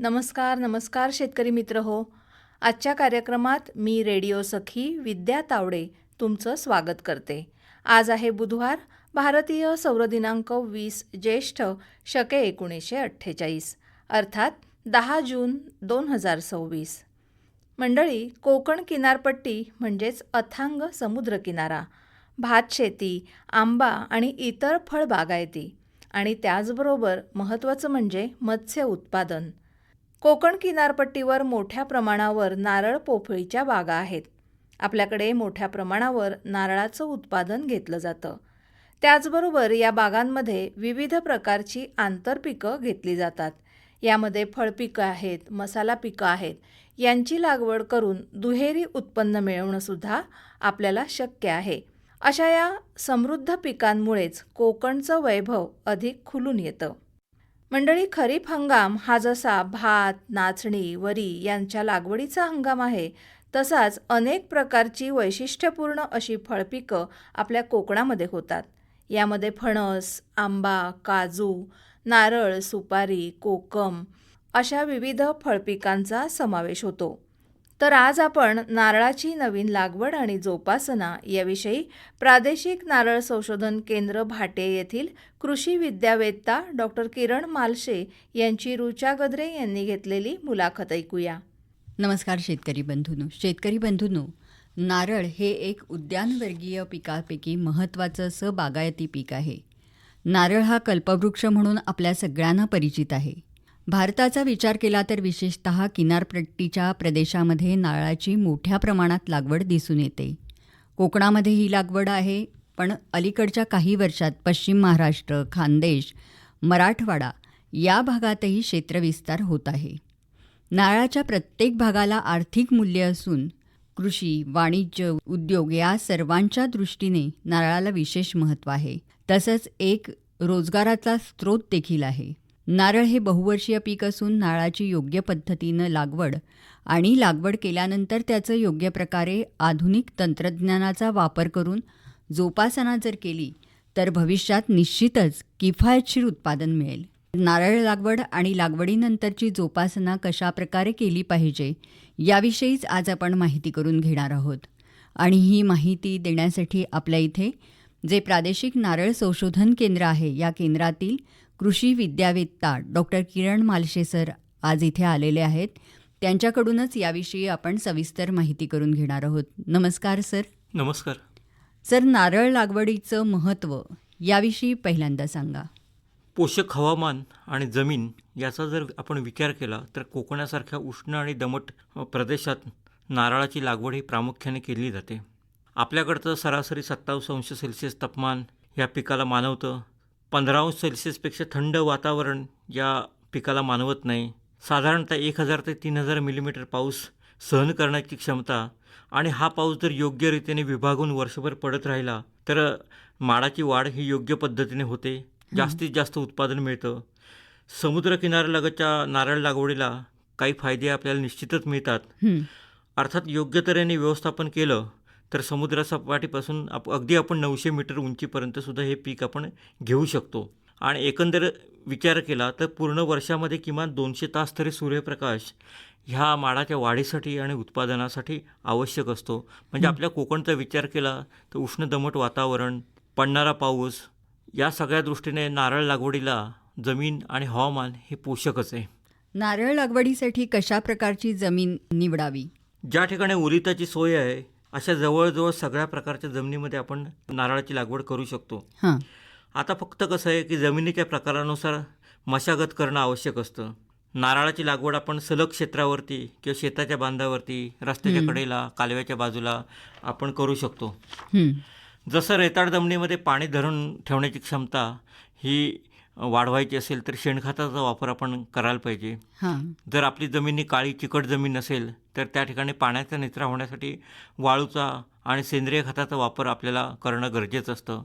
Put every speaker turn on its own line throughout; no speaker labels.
नमस्कार नमस्कार शेतकरी मित्र हो. आजच्या कार्यक्रमात मी रेडिओ सखी विद्या तावडे तुमचं स्वागत करते. आज आहे बुधवार, भारतीय सौर दिनांक 20 ज्येष्ठ शके 1948 अर्थात 10 जून 2026. मंडळी, कोकण किनारपट्टी म्हणजेच अथांग समुद्रकिनारा, भातशेती, आंबा आणि इतर फळबागायती आणि त्याचबरोबर महत्त्वाचं म्हणजे मत्स्य उत्पादन. कोकण किनारपट्टीवर मोठ्या प्रमाणावर नारळ पोफळीच्या बागा आहेत. आपल्याकडे मोठ्या प्रमाणावर नारळाचं उत्पादन घेतलं जातं. त्याचबरोबर या बागांमध्ये विविध प्रकारची आंतरपिकं घेतली जातात. यामध्ये फळपिकं आहेत, मसाला पिकं आहेत. यांची लागवड करून दुहेरी उत्पन्न मिळवणंसुद्धा आपल्याला शक्य आहे. अशा या समृद्ध पिकांमुळेच कोकणचं वैभव अधिक खुलून येतं. मंडळी, खरीप हंगाम हा जसा भात, नाचणी, वरी यांच्या लागवडीचा हंगाम आहे, तसाच अनेक प्रकारची वैशिष्ट्यपूर्ण अशी फळपिकं आपल्या कोकणामध्ये होतात. यामध्ये फणस, आंबा, काजू, नारळ, सुपारी, कोकम अशा विविध फळपिकांचा समावेश होतो. तर आज आपण नारळाची नवीन लागवड आणि जोपासना याविषयी प्रादेशिक नारळ संशोधन केंद्र भाटे येथील कृषी विद्यावेत्ता डॉक्टर किरण मालशे यांची ऋचा गद्रे यांनी घेतलेली मुलाखत ऐकूया.
नमस्कार शेतकरी बंधूंनो, नारळ हे एक उद्यानवर्गीय पिकापैकी महत्त्वाचं असं बागायती पीक आहे. नारळ हा कल्पवृक्ष म्हणून आपल्या सगळ्यांना परिचित आहे. भारताचा विचार केला तर विशेषतः किनारपट्टीच्या प्रदेशामध्ये नारळाची मोठ्या प्रमाणात लागवड दिसून येते. कोकणामध्ये ही लागवड आहे, पण अलीकडच्या काही वर्षात पश्चिम महाराष्ट्र, खानदेश, मराठवाडा या भागातही क्षेत्रविस्तार होत आहे. नारळाच्या प्रत्येक भागाला आर्थिक मूल्य असून कृषी, वाणिज्य, उद्योग या सर्वांच्या दृष्टीने नारळाला विशेष महत्त्व आहे. तसंच एक रोजगाराचा स्रोत देखील आहे. नारळ हे बहुवर्षीय पीक असून नारळाची योग्य पद्धतीनं लागवड केल्यानंतर त्याचं योग्य प्रकारे आधुनिक तंत्रज्ञानाचा वापर करून जोपासना जर केली तर भविष्यात निश्चितच किफायतशीर उत्पादन मिळेल. नारळ लागवड आणि लागवडीनंतरची जोपासना कशा प्रकारे केली पाहिजे याविषयीच आज आपण माहिती करून घेणार आहोत. आणि ही माहिती देण्यासाठी आपल्या इथे जे प्रादेशिक नारळ संशोधन केंद्र आहे, या केंद्रातील कृषी विद्यावेत्ता डॉक्टर किरण मालशे सर आज इथे आलेले आहेत. त्यांच्याकडूनच याविषयी आपण सविस्तर माहिती करून घेणार आहोत. नमस्कार सर.
नमस्कार
सर, नारळ लागवडीचं महत्त्व याविषयी पहिल्यांदा सांगा.
पोषक हवामान आणि जमीन याचा जर आपण विचार केला तर कोकणासारख्या उष्ण आणि दमट प्रदेशात नारळाची लागवड ही प्रामुख्याने केली जाते. आपल्याकडचं सरासरी 27°C तापमान या पिकाला मानवतं. 15°C थंड वातावरण या पिकाला मानवत नाही. साधारणतः 1000 ते 3000 मिलीमीटर पाऊस सहन करण्याची क्षमता, आणि हा पाऊस जर योग्यरीतीने विभागून वर्षभर पडत राहिला तर माडाची वाढ ही योग्य पद्धतीने होते, जास्तीत जास्त उत्पादन मिळतं. समुद्रकिनाऱ्यालगतच्या नारळ लागवडीला काही फायदे आपल्याला निश्चितच मिळतात. अर्थात योग्य तऱ्हेने व्यवस्थापन केलं तर समुद्रसपाटीपासून अगदी आपण 900 मीटर उंचीपर्यंतसुद्धा हे पीक आपण घेऊ शकतो. आणि एकंदर विचार केला तर पूर्ण वर्षामध्ये किमान 200 तास तरी सूर्यप्रकाश ह्या माडाच्या वाढीसाठी आणि उत्पादनासाठी आवश्यक असतो. म्हणजे आपल्या कोकणचा विचार केला तर उष्ण दमट वातावरण, पडणारा पाऊस या सगळ्या दृष्टीने नारळ लागवडीला जमीन आणि हवामान हे पोषकच आहे.
नारळ लागवडीसाठी कशा प्रकारची जमीन निवडावी?
ज्या ठिकाणी ओलिताची सोय आहे अशा जवळजवळ सगळ्या प्रकारच्या जमिनीमध्ये आपण नारळाची लागवड करू शकतो. आता फक्त कसं आहे की जमिनीच्या प्रकारानुसार मशागत करणं आवश्यक असतं. नारळाची लागवड आपण सलग क्षेत्रावरती किंवा शेताच्या बांधावरती, रस्त्याच्या कडेला, कालव्याच्या बाजूला आपण करू शकतो. जसं रेताड जमिनीमध्ये पाणी धरून ठेवण्याची क्षमता ही वाढवायची असेल तर शेणखताचा वापर आपण करायला पाहिजे. जर आपली जमिनी काळी चिकट जमीन असेल तर त्या ठिकाणी पाण्याचा निचरा होण्यासाठी वाळूचा आणि सेंद्रिय खताचा वापर आपल्याला करणं गरजेचं असतं.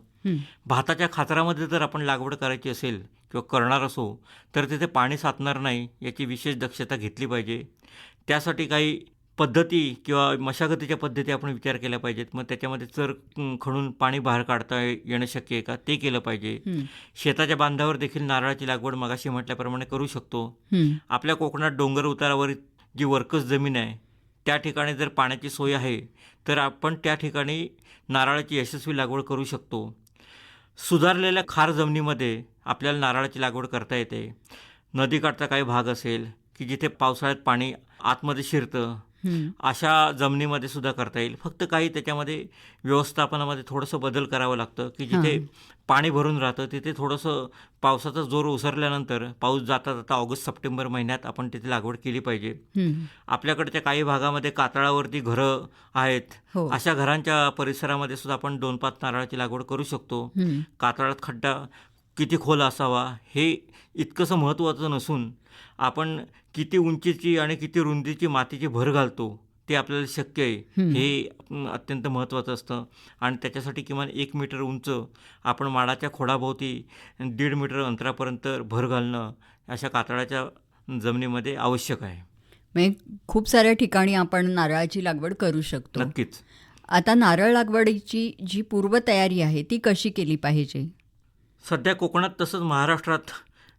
भाताच्या खाचरामध्ये जर आपण लागवड करायची असेल किंवा करणार असो तर तिथे पाणी साचणार नाही याची विशेष दक्षता घेतली पाहिजे. त्यासाठी काही पद्धती किंवा मशागतीच्या पद्धती आपण विचार केल्या पाहिजेत. मग त्याच्यामध्ये चर खणून पाणी बाहेर काढता येणं शक्य आहे का, ते केलं पाहिजे.
हं,
शेताच्या बांधावर देखील नारळाची लागवड मगाशी म्हटल्याप्रमाणे करू शकतो.
हं.
आपल्या कोकणात डोंगर उतारावर जी वर्कस जमीन आहे त्या ठिकाणी जर पाण्याची सोय आहे तर आपण त्या ठिकाणी नारळाची यशस्वी लागवड करू शकतो. सुधारलेल्या खार जमिनीमध्ये आपल्याला नारळाची लागवड करता येते. नदीकाठचा काही भाग असेल की जिथे पावसाळ्यात पाणी आतमध्ये शिरतं,
हं.
अशा जमिनीमध्ये सुद्धा करता येईल. फक्त काही त्याच्यामध्ये व्यवस्थापनामध्ये थोडंसं बदल करावं लागतं की जिथे
हां.
पाणी भरून राहतं तिथे थोडंसं पावसाचा जोर ओसरल्यानंतर पाऊस जाता जाता ऑगस्ट सप्टेंबर महिन्यात आपण तिथे लागवड केली पाहिजे.
हं.
आपल्याकडच्या काही भागामध्ये कातळावरती घरं आहेत.
हो.
अशा घरांच्या परिसरामध्ये सुद्धा आपण 2-5 नारळाची लागवड करू शकतो.
हं.
कातळात खड्डा किती खोल असावा हे इतकंसं महत्त्वाचं नसून आपण किती उंचीची आणि किती रुंदीची मातीची भर घालतो ते आपल्याला शक्य आहे
हं.
हे अत्यंत महत्त्वाचं असतं. आणि त्याच्यासाठी किमान 1 मीटर उंच आपण माडाच्या खोडाभोवती 1.5 मीटर अंतरापर्यंत भर घालणं अशा कातळाच्या जमिनीमध्ये आवश्यक आहे.
म्हणजे खूप साऱ्या ठिकाणी आपण नारळाची लागवड करू शकतो.
नक्कीच.
आता नारळ लागवडीची जी पूर्वतयारी आहे ती कशी केली पाहिजे?
सध्या कोकणात तसंच महाराष्ट्रात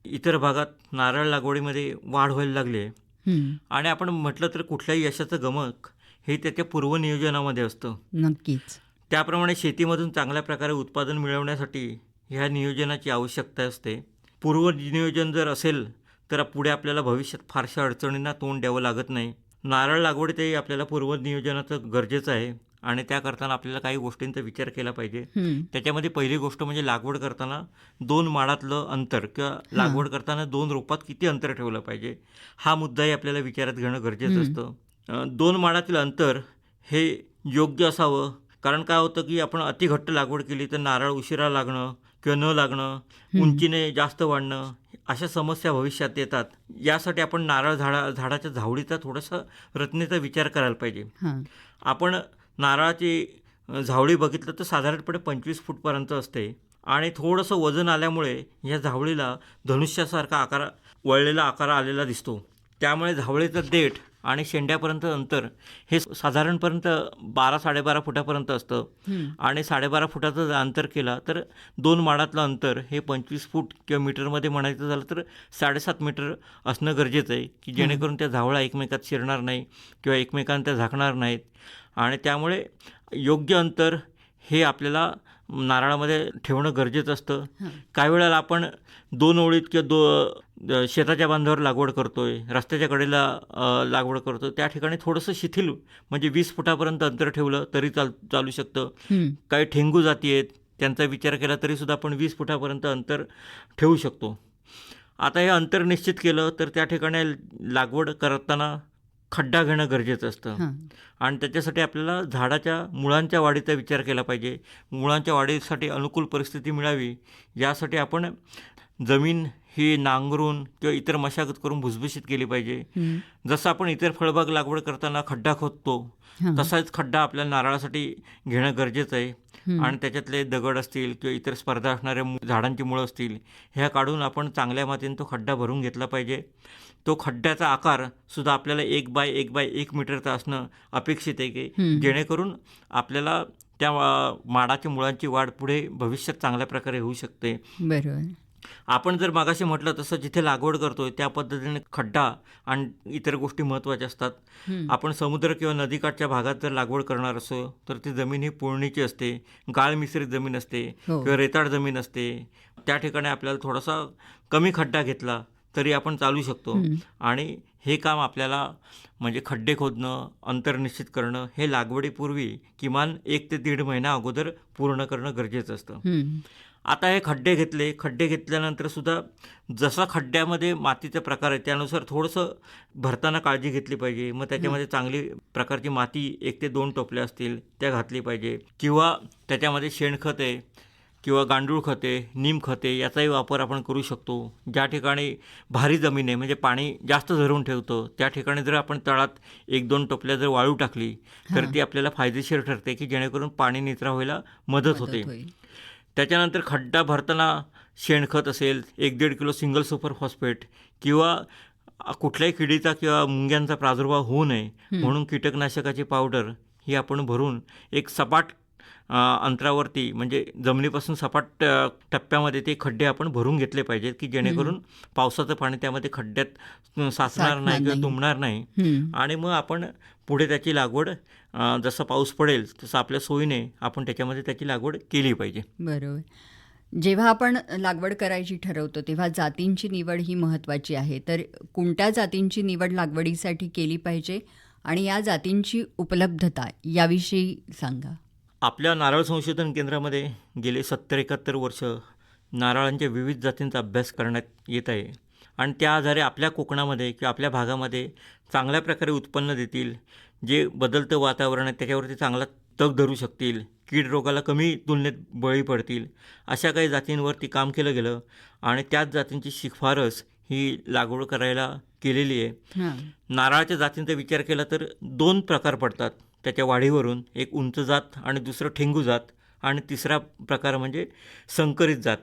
इतर भागात नारळ लागवडीमध्ये वाढ व्हायला लागली आहे.
हं.
आणि आपण म्हटलं तर कुठल्याही यशाचं गमक हे त्याच्या पूर्वनियोजनामध्ये असतं.
नक्कीच.
त्याप्रमाणे शेतीमधून चांगल्या प्रकारे उत्पादन मिळवण्यासाठी ह्या नियोजनाची आवश्यकता असते. पूर्वनियोजन जर असेल तर पुढे आपल्याला भविष्यात फारशा अडचणींना तोंड द्यावं लागत नाही. नारळ लागवडीतही आपल्याला पूर्वनियोजनाचं गरजेचं आहे आणि त्या करताना आपल्याला काही गोष्टींचा विचार केला पाहिजे.
हं.
त्याच्यामध्ये पहिली गोष्ट म्हणजे लागवड करताना 2 माडातलं अंतर किंवा लागवड करताना 2 रोपात किती अंतर ठेवलं पाहिजे हा मुद्दाही आपल्याला विचारात घेणं गरजेचं असतं. 2 माडातील अंतर हे योग्य असावं. कारण काय होतं की आपण अतिघट्ट लागवड केली तर नारळ उशिरा लागणं किंवा न लागणं, उंचीने जास्त वाढणं अशा समस्या भविष्यात येतात. यासाठी आपण नारळ झाडाच्या झावळीचा थोडासा रचनेचा विचार करायला पाहिजे.
हां.
आपण नारळाची झावळी बघितलं तर साधारणपणे 25 फूटपर्यंत असते आणि थोडंसं वजन आल्यामुळे या झावळीला धनुष्यासारखा आकार वळलेला आकार आलेला दिसतो. त्यामुळे झावळीचं देठ आणि शेंड्यापर्यंत अंतर हे साधारणपर्यंत 12-12.5 फुटापर्यंत असतं. आणि 12.5 फुटाचं जर अंतर केला तर 2 माडातलं अंतर हे 25 फूट किंवा मीटरमध्ये म्हणायचं झालं तर 7.5 मीटर असणं गरजेचं आहे की जेणेकरून त्या झावळ्या एकमेकात शिरणार नाही किंवा एकमेकांना त्या झाकणार नाहीत. आणि त्यामुळे योग्य अंतर हे आपल्याला नारळामध्ये ठेवणं गरजेचं असतं. काही वेळेला आपण 2 ओळीत किंवा शेताच्या बांधावर लागवड करतोय, रस्त्याच्या कडेला लागवड करतो, त्या ठिकाणी थोडंसं शिथिल म्हणजे 20 फुटापर्यंत अंतर ठेवलं तरी चालू शकतं. काही ठेंगू जाती आहेत त्यांचा विचार केला तरीसुद्धा आपण 20 फुटापर्यंत अंतर ठेवू शकतो. आता हे अंतर निश्चित केलं तर त्या ठिकाणी लागवड करताना खड्डा घेणं गरजेचं असतं. आणि त्याच्यासाठी आपल्याला झाडाच्या मुळांच्या वाढीचा विचार केला पाहिजे. मुळांच्या वाढीसाठी अनुकूल परिस्थिती मिळावी यासाठी आपण जमीन ही नांगरून किंवा इतर मशागत करून भुसभुशीत केली पाहिजे. जसं आपण इतर फळबाग लागवड करताना खड्डा खोदतो तसाच खड्डा आपल्याला नारळासाठी घेणं गरजेचं आहे. आणि त्याच्यातले दगड असतील किंवा इतर स्पर्धा असणाऱ्या झाडांची मुळं असतील ह्या काढून आपण चांगल्या मातीने तो खड्डा भरून घेतला पाहिजे. तो खड्ड्याचा आकार सुद्धा आपल्याला 1 बाय 1 मीटरचा असणं अपेक्षित आहे की जेणेकरून आपल्याला त्या माडाच्या मुळांची वाढ पुढे भविष्यात चांगल्या प्रकारे होऊ शकते.
बरोबर.
आपण जर मागाशी म्हटलं तसं जिथे लागवड करतोय त्या पद्धतीने खड्डा आणि इतर गोष्टी महत्त्वाच्या असतात. आपण समुद्र किंवा नदीकाठच्या भागात जर लागवड करणार असो तर ती जमीन ही पुळणीची असते, गाळ मिश्रित जमीन असते किंवा रेताड जमीन असते. त्या ठिकाणी आपल्याला थोडासा कमी खड्डा घेतला तरी आपण चालू शकतो. आणि हे काम आपल्याला म्हणजे खड्डे खोदणं, अंतर निश्चित करणं हे लागवडीपूर्वी किमान 1 ते 1.5 महिना अगोदर पूर्ण करणं गरजेचं असतं. आता हे खड्डे घेतल्यानंतर सुद्धा जसा खड्ड्यामध्ये मातीचा प्रकार आहे त्यानुसार थोडंसं भरताना काळजी घेतली पाहिजे. मग त्याच्यामध्ये चांगली प्रकारची माती 1 ते 2 टोपल्या असतील त्या घातली पाहिजे किंवा त्याच्यामध्ये शेणखत आहे किंवा गांडूळ खते, नीमखते याचाही वापर आपण करू शकतो. ज्या ठिकाणी भारी जमीन आहे म्हणजे पाणी जास्त धरून ठेवतो त्या ठिकाणी जर आपण तळात 1-2 टोपल्या जर वाळू टाकली तर ती आपल्याला फायदेशीर ठरते की जेणेकरून पाणी निचरा व्हायला मदत होते. त्याच्यानंतर खड्डा भरताना शेणखत असेल 1-1.5 किलो सिंगल सुपर फॉस्फेट किंवा कुठल्याही किडीचा किंवा मुंग्यांचा प्रादुर्भाव होऊ नये म्हणून कीटकनाशकाची पावडर ही आपण भरून एक सपाट अंतरावरती म्हणजे जमिनीपासून सपाट टप्प्यामध्ये ते खड्डे आपण भरून घेतले पाहिजेत की जेणेकरून पावसाचं पाणी त्यामध्ये खड्ड्यात साचणार नाही किंवा तुंबणार नाही. आणि मग आपण पुढे त्याची लागवड जसं पाऊस पडेल तसं आपल्या सोयीने आपण त्याच्यामध्ये त्याची लागवड केली पाहिजे.
बरोबर. जेव्हा आपण लागवड करायची ठरवतो तेव्हा जातींची निवड ही महत्त्वाची आहे. तर कोणत्या जातींची निवड लागवडीसाठी केली पाहिजे आणि या जातींची उपलब्धता याविषयी सांगा.
आपल्या नारळ संशोधन केंद्रामध्ये गेले 70-71 वर्ष नारळांच्या विविध जातींचा अभ्यास करण्यात येत आहे आणि त्या आधारे आपल्या कोकणामध्ये किंवा आपल्या भागामध्ये चांगल्या प्रकारे उत्पन्न देतील, जे बदलतं वातावरण आहे त्याच्यावरती चांगला तग धरू शकतील, कीड रोगाला कमी तुलनेत बळी पडतील, अशा काही जातींवरती काम केलं गेलं आणि त्याच जातींची शिफारस ही लागवड करायला केलेली आहे. नारळाच्या जातींचा विचार केला तर 2 प्रकार पडतात त्याच्या वाढीवरून, एक उंच जात आणि दुसरं ठेंगू जात आणि तिसरा प्रकार म्हणजे संकरित जात.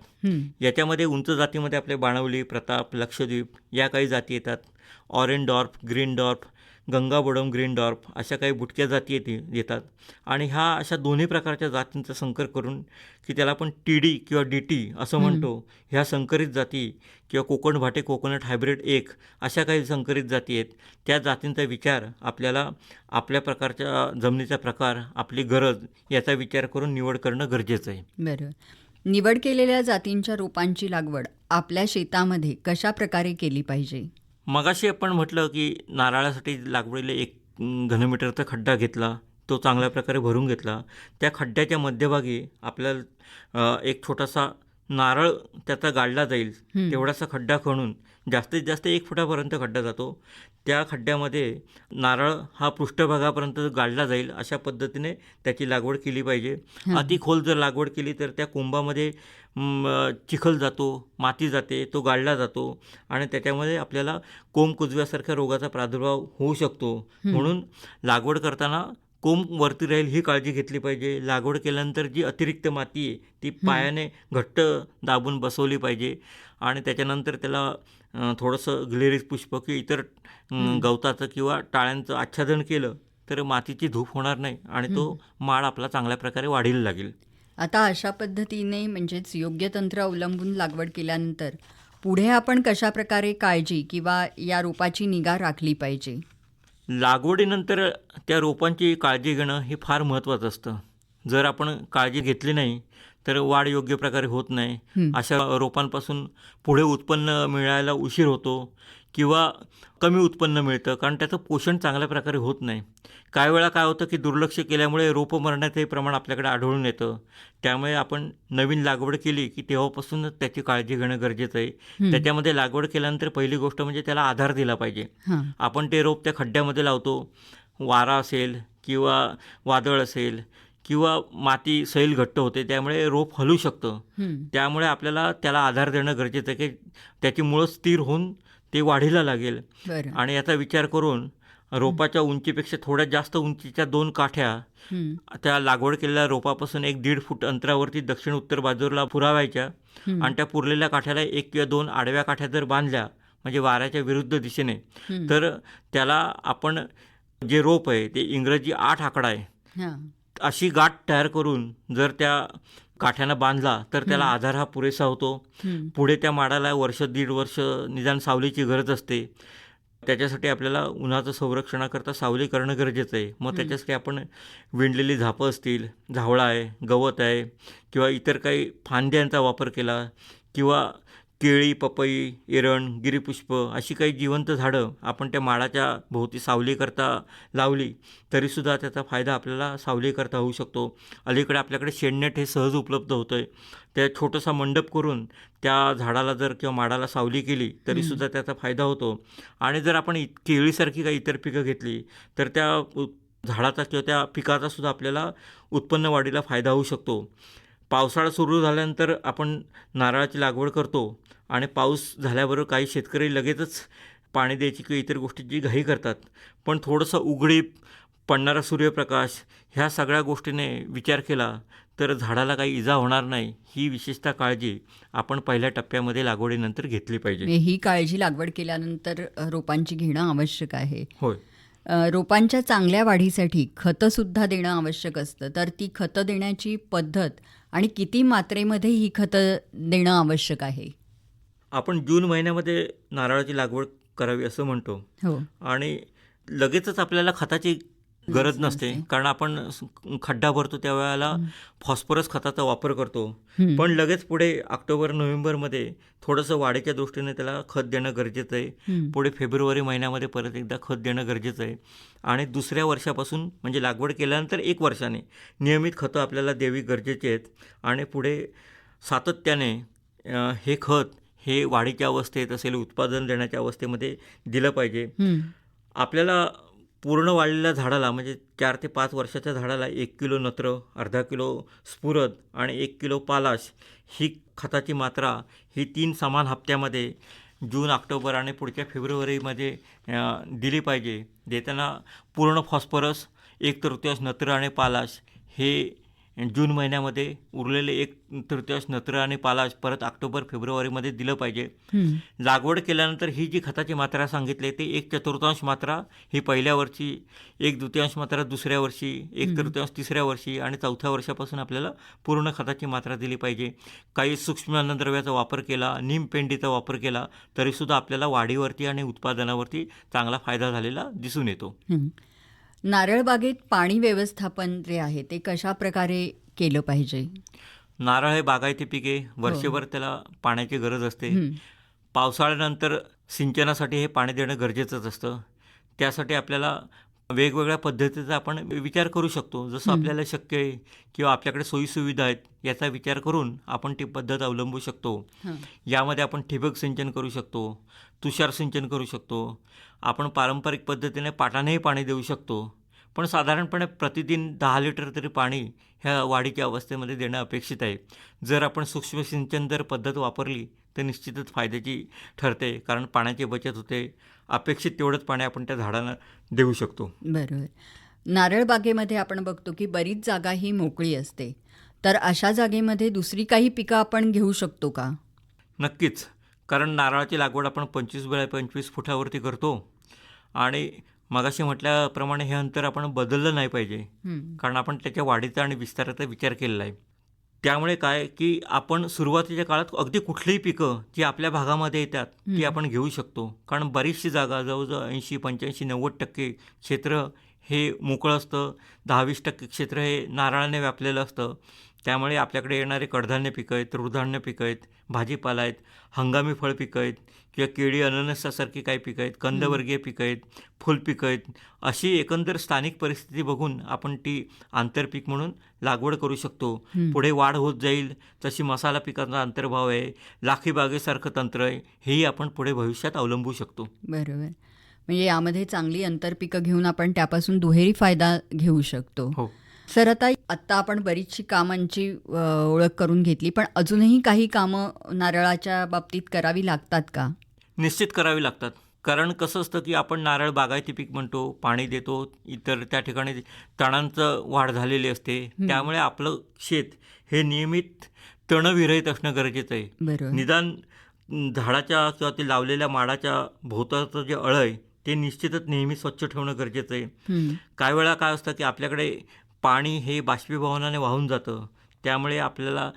याच्यामध्ये उंच जातीमध्ये आपले बाणवली, प्रताप, लक्षद्वीप या काही जाती येतात. Orange dwarf, green dwarf, Gangabondam, green dwarf अशा काही बुटक्या जाती येतात आणि ह्या अशा दोन्ही प्रकारच्या जातींचा संकर करून की त्याला आपण TD किंवा DT असं म्हणतो, ह्या संकरित जाती किंवा कोकण भाटे कोकोनट हायब्रिड 1 अशा काही संकरित जाती आहेत. त्या जातींचा विचार आपल्याला आपल्या प्रकारच्या जमिनीचा प्रकार, आपली गरज याचा विचार करून निवड करणं गरजेचं आहे.
बरोबर. निवड केलेल्या जातींच्या रोपांची लागवड आपल्या शेतामध्ये कशा प्रकारे केली पाहिजे?
मगाशी आपण म्हटलं की नारळासाठी लागवडीला 1 घनमीटरचा खड्डा घेतला, तो चांगल्या प्रकारे भरून घेतला. त्या खड्ड्याच्या मध्यभागी आपल्याला एक छोटासा नारळ त्याचा गाडला जाईल तेवढासा खड्डा खणून जास्तीत जास्त 1 फुटापर्यंत खड्डा जातो. त्या खड्ड्यामध्ये नारळ हा पृष्ठभागापर्यंत गाडला जाईल अशा पद्धतीने त्याची लागवड केली पाहिजे. अति खोल जर लागवड केली तर त्या कोंबामध्ये चिखल जातो, माती जाते, तो गाडला जातो आणि त्याच्यामध्ये आपल्याला कोंब कुजव्यासारख्या रोगाचा प्रादुर्भाव होऊ शकतो. म्हणून लागवड करताना कोंब वरती राहील ही काळजी घेतली पाहिजे. लागवड केल्यानंतर जी अतिरिक्त माती आहे ती पायाने घट्ट दाबून बसवली पाहिजे आणि त्याच्यानंतर त्याला थोडंसं ग्लेरिस पुष्प किंवा इतर गवताचं किंवा टाळ्यांचं आच्छादन केलं तर मातीची धूप होणार नाही आणि तो माळ आपला चांगल्या प्रकारे वाढीला लागेल.
आता अशा पद्धतीने म्हणजेच योग्य तंत्र अवलंबून लागवड केल्यानंतर पुढे आपण कशा प्रकारे काळजी किंवा या रोपाची निगा राखली पाहिजे?
लागवडीनंतर त्या रोपांची काळजी घेणं हे फार महत्त्वाचं असतं. जर आपण काळजी घेतली नाही तर वाढ योग्य प्रकारे होत नाही. अशा रोपांपासून पुढे उत्पन्न मिळायला उशीर होतो किंवा कमी उत्पन्न मिळतं कारण त्याचं पोषण चांगल्या प्रकारे होत नाही. काही वेळा काय होतं की दुर्लक्ष केल्यामुळे रोपं मरण्याचंही प्रमाण आपल्याकडे आढळून येतं. त्यामुळे आपण नवीन लागवड केली की तेव्हापासूनच त्याची काळजी घेणं गरजेचं आहे. त्याच्यामध्ये लागवड केल्यानंतर पहिली गोष्ट म्हणजे त्याला आधार दिला पाहिजे. आपण ते रोप त्या खड्ड्यामध्ये लावतो, वारा असेल किंवा वादळ असेल किंवा माती सैल घट्ट होते त्यामुळे रोप हलू शकतं. त्यामुळे आपल्याला त्याला आधार देणं गरजेचं आहे की त्याची मुळं स्थिर होऊन ते वाढीला लागेल. आणि याचा विचार करून रोपाच्या उंचीपेक्षा थोड्या जास्त उंचीच्या 2 काठ्या त्या लागवड केलेल्या रोपापासून 1-1.5 फूट अंतरावरती दक्षिण उत्तर बाजूला पुरावायच्या आणि त्या पुरलेल्या काठ्याला 1 किंवा 2 आडव्या काठ्या जर बांधल्या म्हणजे वाऱ्याच्या विरुद्ध दिशेने तर त्याला आपण जे रोप आहे ते इंग्रजी 8 आकडा आहे अशी गाठ तयार करून जर त्या काठ्यानं बांधला तर त्याला आधार हा पुरेसा होतो. पुढे त्या माडाला 1-1.5 वर्ष निदान सावलीची गरज असते. त्याच्यासाठी आपल्याला उन्हाचं संरक्षणाकरता सावली करणं गरजेचं आहे. मग त्याच्यासाठी आपण विणलेली झापं असतील, झावळा आहे, गवत आहे किंवा इतर काही फांद्यांचा वापर केला किंवा केळी, पपई, एरण, गिरीपुष्प अशी काही जिवंत झाडं आपण त्या माडाच्या भोवती सावलीकरता लावली तरीसुद्धा त्याचा फायदा आपल्याला सावलीकरता होऊ शकतो. अलीकडे आपल्याकडे शेडनेट हे सहज उपलब्ध होतं आहे. त्या छोटासा मंडप करून त्या झाडाला जर किंवा माडाला सावली केली तरीसुद्धा त्याचा फायदा होतो. आणि जर आपण केळीसारखी काही इतर पिकं घेतली तर त्या झाडाचा किंवा त्या पिकाचासुद्धा आपल्याला उत्पन्न वाढीला फायदा होऊ शकतो. पावसाळा सुरू झाल्यानंतर आपण नारळाची लागवड करतो आणि पाऊस झाल्याबरोबर काही शेतकरी लगेचच पाणी द्यायची किंवा इतर गोष्टीची घाई करतात. पण थोडंसं उघडीप पडणारा सूर्यप्रकाश ह्या सगळ्या गोष्टीने विचार केला तर झाडाला काही इजा होणार नाही, ही विशेषतः काळजी आपण पहिल्या टप्प्यामध्ये लागवडीनंतर घेतली पाहिजे.
म्हणजे ही काळजी लागवड केल्यानंतर रोपांची घेणं आवश्यक आहे.
होय.
रोपांच्या चांगल्या वाढीसाठी खतंसुद्धा देणं आवश्यक असतं. तर ती खतं देण्याची पद्धत आणि किती मात्रेमध्ये ही खतं देणं आवश्यक आहे?
आपण जून महिन्यामध्ये नारळाची लागवड करावी असं म्हणतो
हो.
आणि लगेचच आपल्याला खताची गरज नसते, कारण आपण खड्डा भरतो त्यावेळेला फॉस्फरस खताचा वापर करतो. पण लगेच पुढे ऑक्टोबर नोव्हेंबरमध्ये थोडंसं वाढीच्या दृष्टीने त्याला खत देणं गरजेचं आहे. पुढे फेब्रुवारी महिन्यामध्ये परत एकदा खत देणं गरजेचं आहे. आणि दुसऱ्या वर्षापासून म्हणजे लागवड केल्यानंतर 1 वर्षाने नियमित खतं आपल्याला द्यावी गरजेची आहेत. आणि पुढे सातत्याने हे खत हे वाढीच्या अवस्थेत असेल, उत्पादन देण्याच्या अवस्थेमध्ये दिलं पाहिजे. आपल्याला पूर्ण वाढलेल्या झाडाला म्हणजे 4 ते 5 वर्षाच्या झाडाला 1 किलो नत्र, अर्धा किलो स्फुरद आणि 1 किलो पालाश ही खताची मात्रा ही 3 समान हप्त्यामध्ये जून, ऑक्टोबर आणि पुढच्या फेब्रुवारीमध्ये दिली पाहिजे. देताना पूर्ण फॉस्फरस, 1/3 नत्र आणि पालाश हे जून महिन्यामध्ये, उरलेले 1/3 नत्र आणि पालाश परत ऑक्टोबर फेब्रुवारीमध्ये दिलं पाहिजे. लागवड केल्यानंतर ही जी खताची मात्रा सांगितली ते 1/4 मात्रा ही पहिल्या वर्षी, 1/2 मात्रा दुसऱ्या वर्षी, 1/3 तिसऱ्या वर्षी आणि चौथ्या वर्षापासून आपल्याला पूर्ण खताची मात्रा दिली पाहिजे. काही सूक्ष्म अन्नद्रव्याचा वापर केला, नीमपेंडीचा वापर केला तरीसुद्धा आपल्याला वाढीवरती आणि उत्पादनावरती चांगला फायदा झालेला दिसून येतो.
नारळ बागेत पाणी व्यवस्थापन जे आहे ते कशा प्रकारे केलं पाहिजे?
नारळ हे बागायती पिके, वर्षभर त्याला पाण्याची गरज असते. पावसाळ्यानंतर सिंचनासाठी हे पाणी देणं गरजेचंच असतं. त्यासाठी आपल्याला वेगवेगळ्या पद्धतीचा आपण विचार करू शकतो. जसं आपल्याला शक्य आहे किंवा आपल्याकडे सोयीसुविधा आहेत याचा विचार करून आपण ती पद्धत अवलंबू शकतो. यामध्ये आपण ठिबक सिंचन करू शकतो, तुषार सिंचन करू शकतो, आपण पारंपरिक पद्धतीने पाटानेही पाणी देऊ शकतो. पण साधारणपणे प्रतिदिन 10 लिटर तरी पाणी ह्या वाढीच्या अवस्थेमध्ये देणं अपेक्षित आहे. जर आपण सूक्ष्म सिंचन जर पद्धत वापरली तर निश्चितच फायद्याची ठरते, कारण पाण्याची बचत होते. अपेक्षित तेवढंच पाणी आपण त्या झाडांना देऊ शकतो.
बरोबर. नारळ बागेमध्ये आपण बघतो की बरीच जागा ही मोकळी असते. तर अशा जागेमध्ये दुसरी काही पिकं आपण घेऊ शकतो का?
नक्कीच, कारण नारळाची लागवड आपण 25x25 फुटावरती करतो आणि मगाशी म्हटल्याप्रमाणे हे अंतर आपण बदललं नाही पाहिजे, कारण आपण त्याच्या वाढीचा आणि विस्ताराचा विचार केलेला आहे. त्यामुळे काय की आपण सुरुवातीच्या काळात अगदी कुठलीही पिकं जी आपल्या भागामध्ये येतात ती आपण घेऊ शकतो, कारण बरीचशी जागा जवळजवळ 80, 85, 90% क्षेत्र हे मोकळं असतं. 10-20% क्षेत्र हे नारळाने व्यापलेलं असतं. त्यामुळे आपल्याकडे येणारे कडधान्य पिकं आहेत, तृणधान्य पिकं आहेत, भाजीपाला आहेत, हंगामी फळ पिकं आहेत किंवा केळी, अननसासारखी काही पिकं आहेत, कंदवर्गीय पिकं आहेत, फुलपिकं आहेत. अशी एकंदर स्थानिक परिस्थिती बघून आपण ती आंतरपीक म्हणून लागवड करू शकतो. पुढे वाढ होत जाईल तशी मसाला पिकांचा अंतर्भाव आहे, लाखी बागेसारखं तंत्र आहे, हेही आपण पुढे भविष्यात अवलंबू शकतो.
बरोबर. म्हणजे यामध्ये चांगली आंतरपिकं घेऊन आपण त्यापासून दुहेरी फायदा घेऊ शकतो.
हो.
सर, आत्ता आपण बरीचशी कामांची ओळख करून घेतली, पण अजूनही काही कामं नारळाच्या बाबतीत करावी लागतात का?
निश्चित करावी लागतात, कारण कसं असतं की आपण नारळ बागायती पीक म्हणतो, पाणी देतो, इतर त्या ठिकाणी तणांचं वाढ झालेली असते. त्यामुळे आपलं शेत हे नियमित तणविरहित असणं गरजेचं आहे.
बरोबर.
निदान झाडाच्या किंवा ते लावलेल्या माडाच्या भोवताचं जे अळं आहे ते निश्चितच नेहमी स्वच्छ ठेवणं गरजेचं आहे. काही वेळा काय असतं की आपल्याकडे पाणी हे बाष्पीभवनाने वाहून जातं, त्यामुळे आपल्याला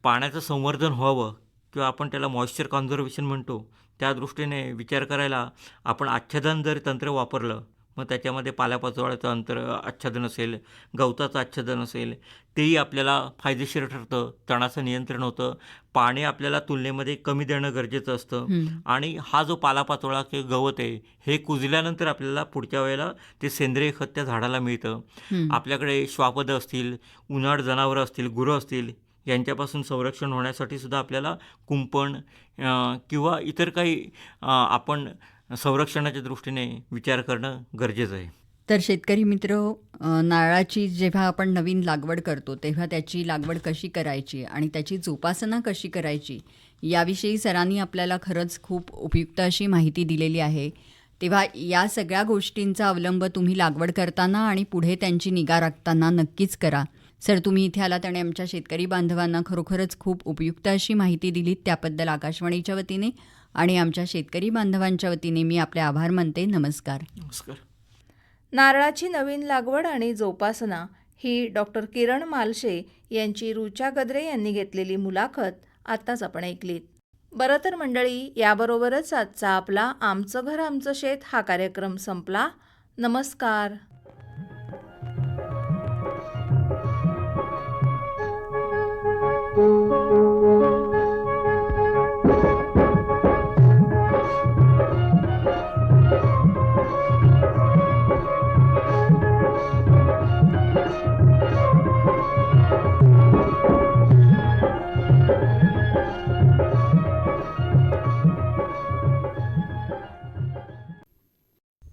पाण्याचं संवर्धन व्हावं किंवा आपण त्याला मॉइश्चर कॉन्झर्वेशन म्हणतो, त्या दृष्टीने विचार करायला आपण आच्छादन जर तंत्र वापरलं, मग त्याच्यामध्ये पाल्यापाचोळ्याचं आच्छादन असेल, गवताचं आच्छादन असेल, तेही आपल्याला फायदेशीर ठरतं. तणाचं नियंत्रण होतं. पाणी आपल्याला तुलनेमध्ये कमी देणं गरजेचं असतं आणि हा जो पालापाचोळा किंवा गवत आहे हे कुजल्यानंतर आपल्याला पुढच्या वेळेला ते सेंद्रिय खत त्या झाडाला मिळतं. आपल्याकडे श्वापदं असतील, उन्हाळ जनावरं असतील, गुरं असतील, यांच्यापासून संरक्षण होण्यासाठी सुद्धा आपल्याला कुंपण किंवा इतर काही आपण संरक्षणाच्या दृष्टीने विचार करणं गरजेचं आहे.
तर शेतकरी मित्र, नारळाची जेव्हा आपण नवीन लागवड करतो तेव्हा त्याची लागवड कशी करायची आणि त्याची जोपासना कशी करायची याविषयी सरांनी आपल्याला खरंच खूप उपयुक्त अशी माहिती दिलेली आहे. तेव्हा या सगळ्या गोष्टींचा अवलंब तुम्ही लागवड करताना आणि पुढे त्यांची निगा राखताना नक्कीच करा. सर, तुम्ही इथे आलात आणि आमच्या शेतकरी बांधवांना खरोखरच खूप उपयुक्त अशी माहिती दिलीत. त्याबद्दल आकाशवाणीच्या वतीने आणि आमच्या शेतकरी बांधवांच्या वतीने मी आपले आभार मानते. नमस्कार.
नमस्कार.
नारळाची नवीन लागवड आणि जोपासना ही डॉक्टर किरण मालशे यांची रुचा गद्रे यांनी घेतलेली मुलाखत आत्ताच आपण ऐकलीत. बरं तर मंडळी, याबरोबरच आजचा आपला आमचं घर आमचं शेत हा कार्यक्रम संपला. नमस्कार.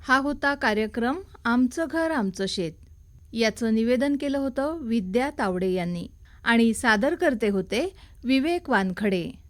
हा होता कार्यक्रम आमचं घर आमचं शेत. याचं निवेदन केलं होतं विद्या तावडे यांनी आणि सादर करते होते विवेक वानखडे.